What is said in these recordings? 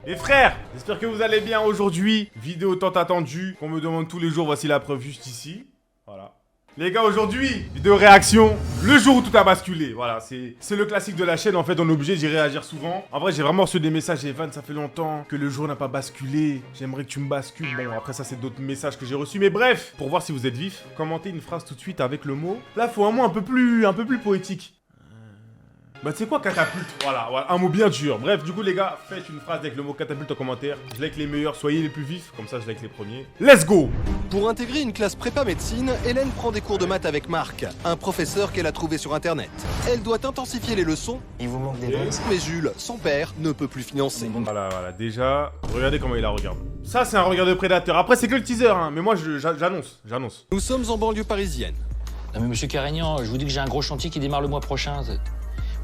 Et frères, j'espère que vous allez bien aujourd'hui. Vidéo tant attendue, qu'on me demande tous les jours, voici la preuve juste ici. Voilà. Les gars, aujourd'hui, vidéo réaction, le jour où tout a basculé. Voilà, c'est le classique de la chaîne, en fait, on est obligé d'y réagir souvent. En vrai, j'ai vraiment reçu des messages, Evan, ça fait longtemps que le jour n'a pas basculé. J'aimerais que tu me bascules. Bon, après ça, c'est d'autres messages que j'ai reçus. Mais bref, pour voir si vous êtes vif, commentez une phrase tout de suite avec le mot. Là, faut un mot un peu plus poétique. Bah tu sais quoi, catapulte, voilà, un mot bien dur. Bref, du coup les gars, faites une phrase avec le mot catapulte en commentaire. Je like les meilleurs, soyez les plus vifs, comme ça je like les premiers. Let's go! Pour intégrer une classe prépa médecine, Hélène prend des cours de maths avec Marc, un professeur qu'elle a trouvé sur internet. Elle doit intensifier les leçons, Il vous manque des bases. mais Jules, son père, ne peut plus financer. Voilà, déjà, regardez comment il la regarde. Ça c'est un regard de prédateur, après c'est que le teaser, hein, mais moi j'annonce. Nous sommes en banlieue parisienne. Non mais monsieur Carignan, je vous dis que j'ai un gros chantier qui démarre le mois prochain.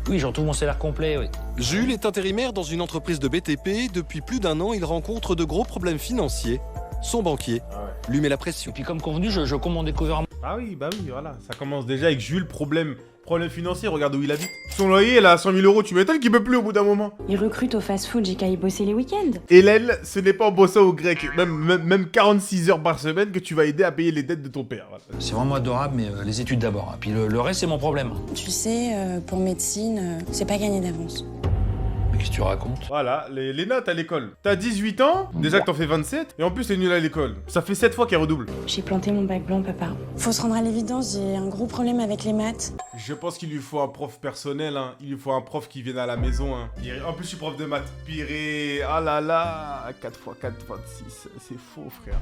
Oui, j'en trouve mon salaire complet, oui. Jules est intérimaire dans une entreprise de BTP. Depuis plus d'1 an, il rencontre de gros problèmes financiers. Son banquier lui met la pression. Et puis comme convenu, je compte mon découvert. Ah oui, bah oui, voilà, ça commence déjà avec Jules, problème financier, regarde où il habite. Son loyer, elle a 100 000 €, tu m'étonnes qu'il peut plus au bout d'un moment. Il recrute au fast-food, j'ai qu'à y bosser les week-ends. Hélène, ce n'est pas en bossant au grec, même 46 heures par semaine que tu vas aider à payer les dettes de ton père. Voilà. C'est vraiment adorable, mais les études d'abord. Puis le reste, c'est mon problème. Tu sais, pour médecine, c'est pas gagné d'avance. Mais qu'est-ce que tu racontes? Voilà, les notes à l'école. T'as 18 ans, déjà que t'en fais 27, et en plus t'es nul à l'école. Ça fait 7 fois qu'elle redouble. J'ai planté mon bac blanc, papa. Faut se rendre à l'évidence, j'ai un gros problème avec les maths. Je pense qu'il lui faut un prof personnel, hein. Il lui faut un prof qui vienne à la maison, hein. En plus, je suis prof de maths. Piré, ah là là, 4 x 4, 26. C'est faux, frère.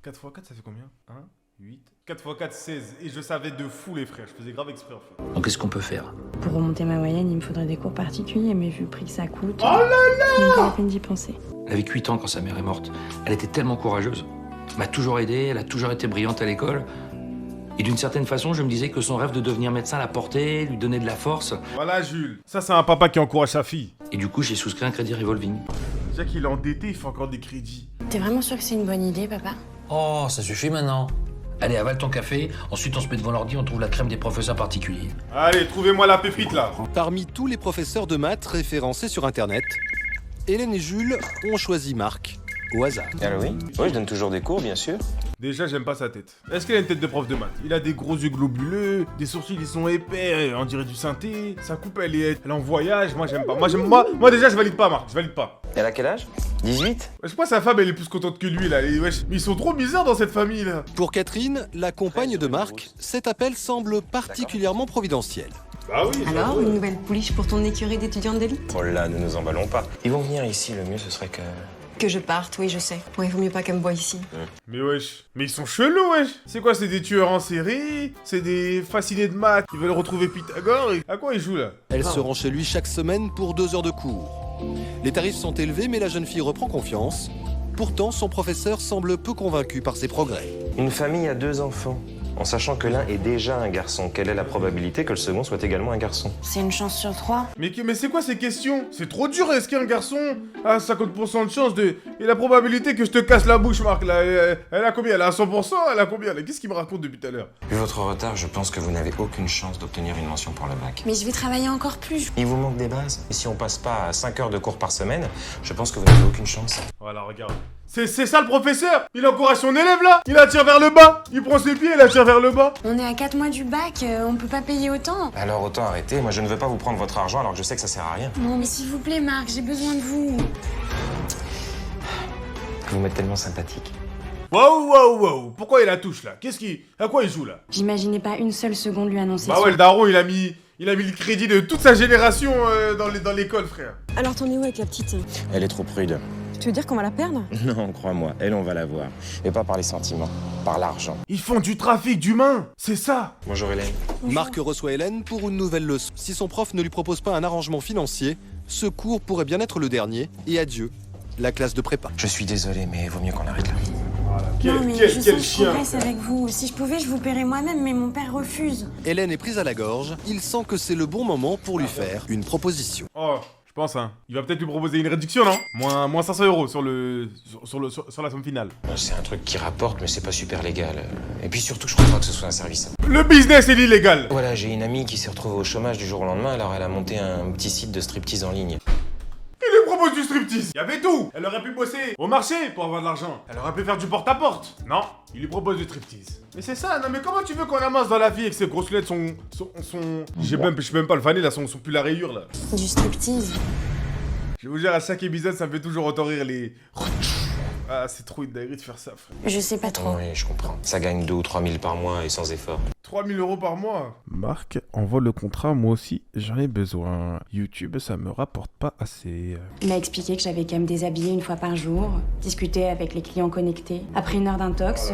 4 x 4, ça fait combien? 1, 8. 4 x 4, 16. Et je savais de fou, les frères. Je faisais grave exprès, en fait. Donc qu'est-ce qu'on peut faire? Pour remonter ma moyenne, il me faudrait des cours particuliers, mais vu le prix que ça coûte... Oh là là, même pas la peine d'y penser. Elle avait 8 ans quand sa mère est morte. Elle était tellement courageuse. Elle m'a toujours aidé, elle a toujours été brillante à l'école. Et d'une certaine façon, je me disais que son rêve de devenir médecin la portait, lui donnait de la force. Voilà, Jules. Ça, c'est un papa qui encourage sa fille. Et du coup, j'ai souscrit un crédit revolving. Déjà qu'il est endetté, il fait encore des crédits. T'es vraiment sûr que c'est une bonne idée, papa? Oh, ça suffit maintenant. Allez, avale ton café, ensuite on se met devant l'ordi, on trouve la crème des professeurs particuliers. Allez, trouvez-moi la pépite, là. Parmi tous les professeurs de maths référencés sur internet, Hélène et Jules ont choisi Marc au hasard. Allô, oui? Oui, je donne toujours des cours, bien sûr. Déjà, j'aime pas sa tête. Est-ce qu'il a une tête de prof de maths? Il a des gros yeux globuleux, des sourcils, ils sont épais, on dirait du synthé. Sa coupe, elle est en voyage. Moi, j'aime pas. Moi, déjà, je valide pas, Marc. Je valide pas. Elle a quel âge? 18? Je crois que sa femme, elle est plus contente que lui, là. Et wesh, mais ils sont trop bizarres dans cette famille, là. Pour Catherine, la compagne de Marc, cet appel semble particulièrement providentiel. Bah oui. Alors, une nouvelle pouliche pour ton écurie d'étudiantes d'élite? Oh là, ne nous emballons pas. Ils vont venir ici, le mieux ce serait que... Que je parte, oui, je sais. Ouais, il vaut mieux pas qu'elle me voie ici. Mais wesh. Mais ils sont chelous, wesh. C'est quoi, c'est des tueurs en série? C'est des fascinés de maths? Ils veulent retrouver Pythagore? À quoi ils jouent, là? Elle se rend chez lui chaque semaine pour 2 heures de cours. Les tarifs sont élevés, mais la jeune fille reprend confiance. Pourtant, son professeur semble peu convaincu par ses progrès. Une famille a 2 enfants. En sachant que l'un est déjà un garçon, quelle est la probabilité que le second soit également un garçon? C'est une chance sur 3. Mais c'est quoi ces questions? C'est trop dur, est-ce qu'un garçon a 50% de chance de... Et la probabilité que je te casse la bouche, Marc, là, elle a combien? Elle a 100%? Elle a combien? Qu'est-ce qu'il me raconte depuis tout à l'heure? Vu votre retard, je pense que vous n'avez aucune chance d'obtenir une mention pour le bac. Mais je vais travailler encore plus. Il vous manque des bases. Et si on passe pas à 5 heures de cours par semaine, je pense que vous n'avez aucune chance. Voilà, regarde. C'est ça le professeur? Il encourage son élève là? Il attire vers le bas? Il prend ses pieds, il attire vers le bas? On est à 4 mois du bac, on peut pas payer autant. Alors autant arrêter, moi je ne veux pas vous prendre votre argent alors que je sais que ça sert à rien. Non mais s'il vous plaît Marc, j'ai besoin de vous. Vous m'êtes tellement sympathique. Wow. Pourquoi il la touche là? À quoi il joue là? J'imaginais pas une seule seconde lui annoncer Bah ça. ouais, le daron il a mis le crédit de toute sa génération dans l'école, frère. Alors, t'en es où avec la petite? Elle est trop prude. Tu veux dire qu'on va la perdre? Non, crois-moi, elle, on va la voir. Et pas par les sentiments, par l'argent. Ils font du trafic d'humains, c'est ça. Bonjour Hélène. Marc reçoit Hélène pour une nouvelle leçon. Si son prof ne lui propose pas un arrangement financier, ce cours pourrait bien être le dernier. Et adieu, la classe de prépa. Je suis désolé, mais vaut mieux qu'on arrête là. Non mais Quel je sais que je chien. progresse avec vous. Si je pouvais, je vous paierais moi-même, mais mon père refuse. Hélène est prise à la gorge. Il sent que c'est le bon moment pour lui faire une proposition. Oh, je pense, hein. Il va peut-être lui proposer une réduction, non? Moins 500 € sur la somme finale. C'est un truc qui rapporte, mais c'est pas super légal. Et puis surtout, je crois pas que ce soit un service. Le business est illégal. Voilà, j'ai une amie qui s'est retrouvée au chômage du jour au lendemain, alors elle a monté un petit site de striptease en ligne. Il lui propose du striptease. striptease. Il y avait tout. Elle aurait pu bosser au marché pour avoir de l'argent. Elle aurait pu faire du porte-à-porte. Non, il lui propose du striptease. Mais c'est ça, non mais comment tu veux qu'on amasse dans la vie avec ces grosses lunettes, je peux même pas le faner là, son pull à rayures là. Du striptease. Je vais vous dire, à chaque épisode, ça me fait toujours autant rire les... Ah, c'est trop une dinguerie de faire ça, frère. Je sais pas trop. Oui, je comprends. Ça gagne 2 ou 3 000 par mois et sans effort. 3 000 € par mois. Marc, envoie le contrat, moi aussi, j'en ai besoin. YouTube, ça me rapporte pas assez. Il m'a expliqué que j'avais qu'à me déshabiller une fois par jour, discuter avec les clients connectés. Après une heure d'intox,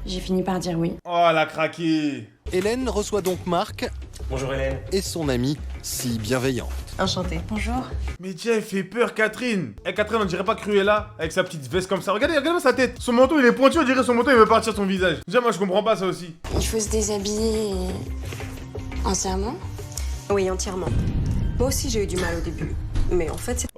j'ai fini par dire oui. Oh, elle a craqué. Hélène reçoit donc Marc Bonjour Hélène. et son amie si bienveillante. Enchantée. Bonjour. Mais tiens, elle fait peur, Catherine. Eh, Catherine, on dirait pas Cruella, avec sa petite veste comme ça. Regardez sa tête. Son manteau, il est pointu, on dirait son manteau, il veut partir de son visage. Déjà, moi, je comprends pas ça aussi. Il faut se déshabiller entièrement. Oui, entièrement. Moi aussi, j'ai eu du mal au début. Mais en fait, c'est...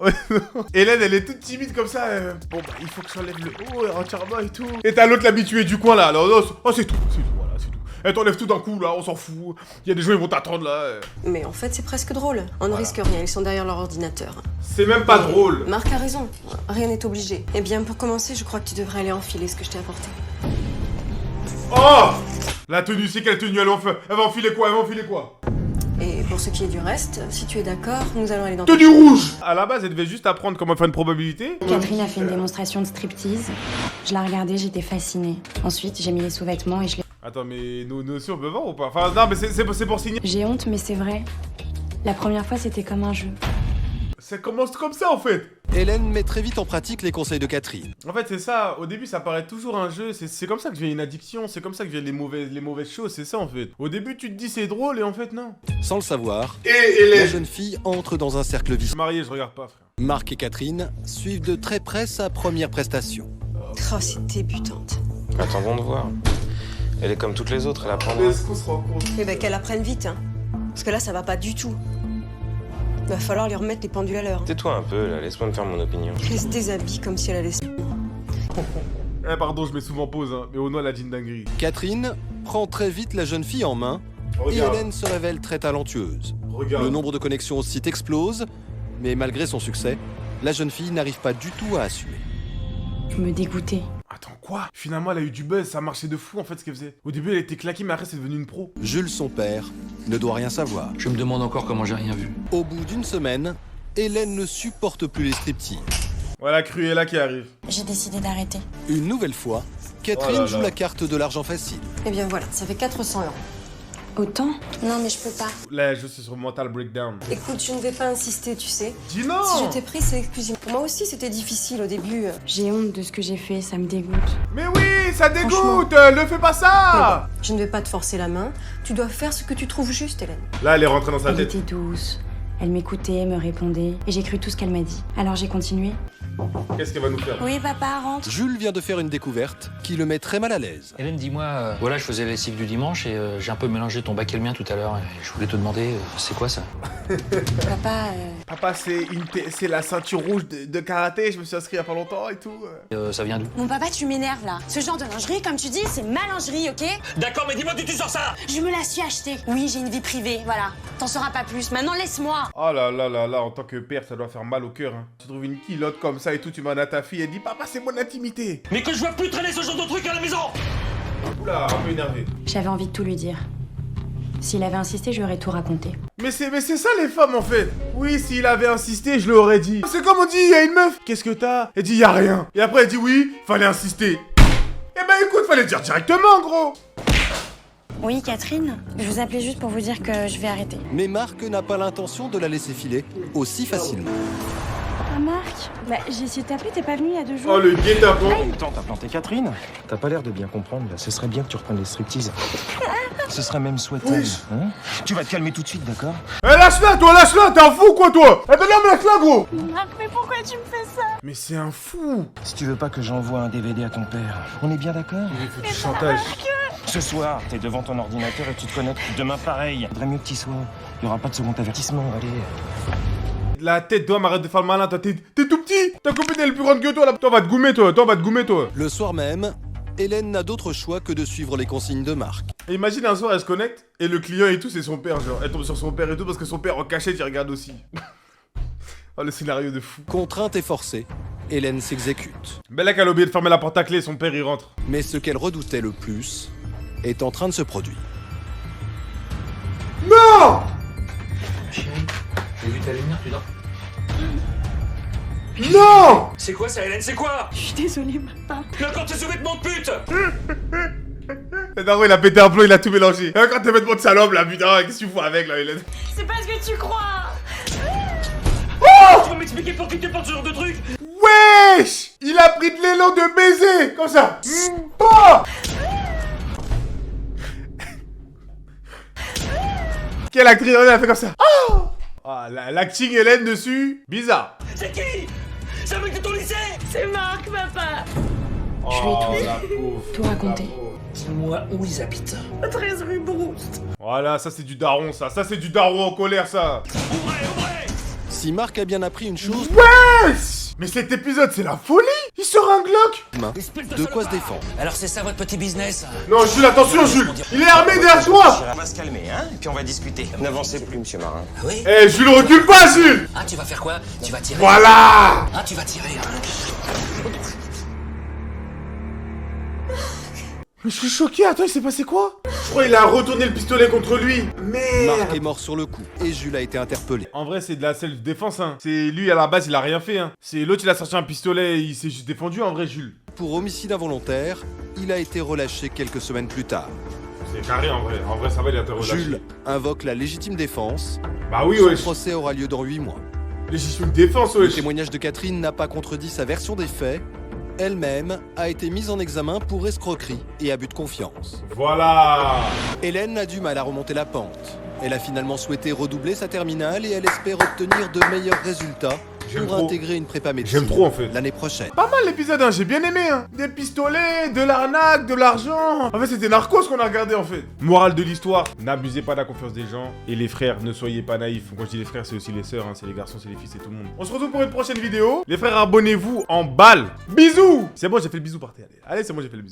Hélène, elle est toute timide comme ça. Bon, bah, il faut que j'enlève le haut entièrement et tout. Et t'as l'autre, l'habitué du coin, là. Alors, oh, c'est tout. Voilà, c'est tout. Elle t'enlève tout d'un coup, là, on s'en fout. Il y a des gens, ils vont t'attendre, là. Mais en fait, c'est presque drôle. On ne risque rien, ils sont derrière leur ordinateur. C'est même pas drôle. Marc a raison, rien n'est obligé. Eh bien, pour commencer, je crois que tu devrais aller enfiler ce que je t'ai apporté. Oh! La tenue, c'est quelle tenue? Elle va enfiler quoi? Et pour ce qui est du reste, si tu es d'accord, nous allons aller dans... Tenue rouge! À la base, elle devait juste apprendre comment faire une probabilité. Catherine a fait une démonstration de striptease. Je la regardais, j'étais fascinée. Ensuite, j'ai mis les sous-vêtements et je l'ai... Attends, mais nous aussi, on peut voir ou pas? Enfin, non, mais c'est pour signer. J'ai honte, mais c'est vrai. La première fois, c'était comme un jeu. Ça commence comme ça, en fait. Hélène met très vite en pratique les conseils de Catherine. En fait, c'est ça. Au début, ça paraît toujours un jeu. C'est comme ça que vient une addiction. C'est comme ça que viennent les mauvaises choses. C'est ça, en fait. Au début, tu te dis c'est drôle et en fait, non. Sans le savoir, Et la les... jeune fille entre dans un cercle Je vicieux. suis marié, je regarde pas, frère. Marc et Catherine suivent de très près sa première prestation. Oh, c'est débutante. Attendons de voir. Elle est comme toutes les autres, elle apprendra. Est-ce qu'on se rend compte? Eh ben, qu'elle apprenne vite, hein. Parce que là, ça va pas du tout. Il va falloir lui remettre les pendules à l'heure. Tais-toi un peu, là, laisse-moi me faire mon opinion. Elle se déshabille comme si elle allait... Eh, pardon, je mets souvent pause, hein. Mais au nom, la jean dinguerie. Catherine prend très vite la jeune fille en main et Regarde. Hélène se révèle très talentueuse. Regarde. Le nombre de connexions au site explose, mais malgré son succès, la jeune fille n'arrive pas du tout à assumer. Je me dégoûtais. Attends, quoi? Finalement, elle a eu du buzz. Ça marchait de fou, en fait, ce qu'elle faisait. Au début, elle était claquée, mais après, c'est devenu une pro. Jules, son père, ne doit rien savoir. Je me demande encore comment j'ai rien vu. Au bout d'une semaine, Hélène ne supporte plus les striptease. Voilà, Cruella qui arrive. J'ai décidé d'arrêter. Une nouvelle fois, Catherine Oh là joue là. la carte de l'argent facile. Eh bien voilà, ça fait 400 €. Autant? Non, mais je peux pas. Là, je suis sur Mental Breakdown. Écoute, je ne vais pas insister, tu sais. Dis non! Si je t'ai pris, c'est exclusif. Pour moi aussi, c'était difficile au début. J'ai honte de ce que j'ai fait, ça me dégoûte. Mais oui, ça dégoûte! Franchement. Ne fais pas ça! Je ne vais pas te forcer la main. Tu dois faire ce que tu trouves juste, Hélène. Là, elle est rentrée dans sa Elle tête. était douce. Elle m'écoutait, me répondait, et j'ai cru tout ce qu'elle m'a dit. Alors j'ai continué. Qu'est-ce qu'elle va nous faire? Oui, papa, rentre. Jules vient de faire une découverte qui le met très mal à l'aise. Hélène, dis-moi, voilà, je faisais la lessive du dimanche et j'ai un peu mélangé ton bac et le mien tout à l'heure. Et je voulais te demander, c'est quoi ça? Papa, Papa, c'est la ceinture rouge de karaté. Je me suis inscrit il y a pas longtemps et tout. Ça vient d'où? mon papa, tu m'énerves là. Ce genre de lingerie, comme tu dis, c'est ma lingerie, ok? D'accord, mais dis-moi d'où tu sors ça? Je me la suis achetée. Oui, j'ai une vie privée, voilà. T'en sauras pas plus. Maintenant, laisse-moi. Oh là là là là, en tant que père, ça doit faire mal au cœur. Hein. Tu trouves une culotte comme ça et tout, tu demandes à ta fille, elle dit papa, c'est mon intimité. Mais que je vois plus traîner ce genre de truc à la maison! Oula, un peu énervé. J'avais envie de tout lui dire. S'il avait insisté, je lui aurais tout raconté. Mais c'est ça les femmes en fait. Oui, s'il avait insisté, je lui aurais dit. C'est comme on dit, il y a une meuf. Qu'est-ce que t'as? Elle dit, y a rien. Et après, elle dit oui, fallait insister. Eh ben écoute, fallait dire directement, gros. Oui, Catherine, je vous appelais juste pour vous dire que je vais arrêter. Mais Marc n'a pas l'intention de la laisser filer aussi facilement. Ah, Marc? Bah, j'ai essayé de t'appeler, t'es pas venu il y a 2 jours. Oh, le guet-apens. Attends, t'as planté Catherine? T'as pas l'air de bien comprendre, là. Ce serait bien que tu reprennes les striptease. Ce serait même souhaitable. Hein? Tu vas te calmer tout de suite, d'accord? Eh, lâche-la, toi, lâche-la, t'es un fou, quoi, toi. Eh ben non, mais lâche-la, gros. Marc, mais pourquoi tu me fais ça? Mais c'est un fou. Si tu veux pas que j'envoie un DVD à ton père, on est bien d'accord? Il faut du chantage. Ce soir, t'es devant ton ordinateur et tu te connectes. Demain, pareil. Faudrait mieux que t'y sois. Il y aura pas de second avertissement, allez. La tête d'homme, arrête de faire le malin, toi, t'es tout petit. Ta copine, elle est plus grande que toi, là. Toi, va te goumer, toi. Toi, va te goumer, toi. Le soir même, Hélène n'a d'autre choix que de suivre les consignes de Marc. Et imagine un soir, elle se connecte, et le client et tout, c'est son père, genre. Elle tombe sur son père et tout, parce que son père, en cachette, il regarde aussi. Oh, le scénario de fou. Contrainte et forcée, Hélène s'exécute. Bella qu'elle a oublié de fermer la porte à clé, son père y rentre. Mais ce qu'elle redoutait le plus est en train de se produire. Non! Chérie, j'ai vu ta lumière, tu dors. Non! C'est quoi ça, Hélène? C'est quoi? Je suis désolée, papa. Mais encore tes sous-vêtements de pute! Le daron, il a pété un plomb, il a tout mélangé. Hein, quand t'es vêtements de salope, là, putain, qu'est-ce que tu fous avec, là, Hélène? C'est pas ce que tu crois. Tu vas m'expliquer pour qui tu portes ce genre de truc? Wesh! Il a pris de l'élan de baiser, comme ça. Oh! Quelle actrice, elle a fait comme ça. Oh! Ah, l'acting Hélène dessus, bizarre. C'est qui? C'est un mec de ton lycée? C'est Marc, papa. Oh, la pauvre. Tout raconter. Dis-moi où ils habitent. 13 rue Brouste. Voilà, ça c'est du daron, ça. Ça c'est du daron en colère, ça. Ouvrez! Si Marc a bien appris une chose, Wesh! Mais cet épisode, c'est la folie. Il sort un Glock. main, de quoi se défendre. Alors c'est ça votre petit business? Non, Jules, attention, Jules. Il est armé derrière toi. On va se calmer, hein, et puis on va discuter. N'avancez plus, monsieur Marin. Ah oui? Eh, Jules, recule pas, Jules. Ah, tu vas faire quoi? Tu vas tirer? Voilà. Ah, tu vas tirer, hein? Mais je suis choqué, attends, il s'est passé quoi? Je crois qu'il a retourné le pistolet contre lui. Merde. Marc est mort sur le coup et Jules a été interpellé. En vrai, c'est de la self-défense, hein. C'est lui, à la base, il a rien fait, hein. C'est l'autre, il a sorti un pistolet et il s'est juste défendu, en vrai, Jules. Pour homicide involontaire, il a été relâché quelques semaines plus tard. C'est carré, en vrai. En vrai, ça va, il a été relâché. Jules invoque la légitime défense. Bah oui, Son wesh. procès aura lieu dans 8 mois. Légitime défense, Le wesh. témoignage de Catherine n'a pas contredit sa version des faits. Elle-même a été mise en examen pour escroquerie et abus de confiance. Voilà. Hélène a du mal à remonter la pente. Elle a finalement souhaité redoubler sa terminale et elle espère obtenir de meilleurs résultats J'aime pour trop. intégrer une prépa médecine J'aime trop, en fait. l'année prochaine. Pas mal l'épisode, hein, j'ai bien aimé, hein. Des pistolets, de l'arnaque, de l'argent. En fait, c'était Narcos qu'on a regardé, en fait. Morale de l'histoire, n'abusez pas de la confiance des gens. Et les frères, ne soyez pas naïfs. Quand je dis les frères, c'est aussi les sœurs, hein. C'est les garçons, c'est les filles, c'est tout le monde. On se retrouve pour une prochaine vidéo. Les frères, abonnez-vous en balle. Bisous. C'est bon, j'ai fait le bisou par terre. Allez, c'est bon, j'ai fait le bisou.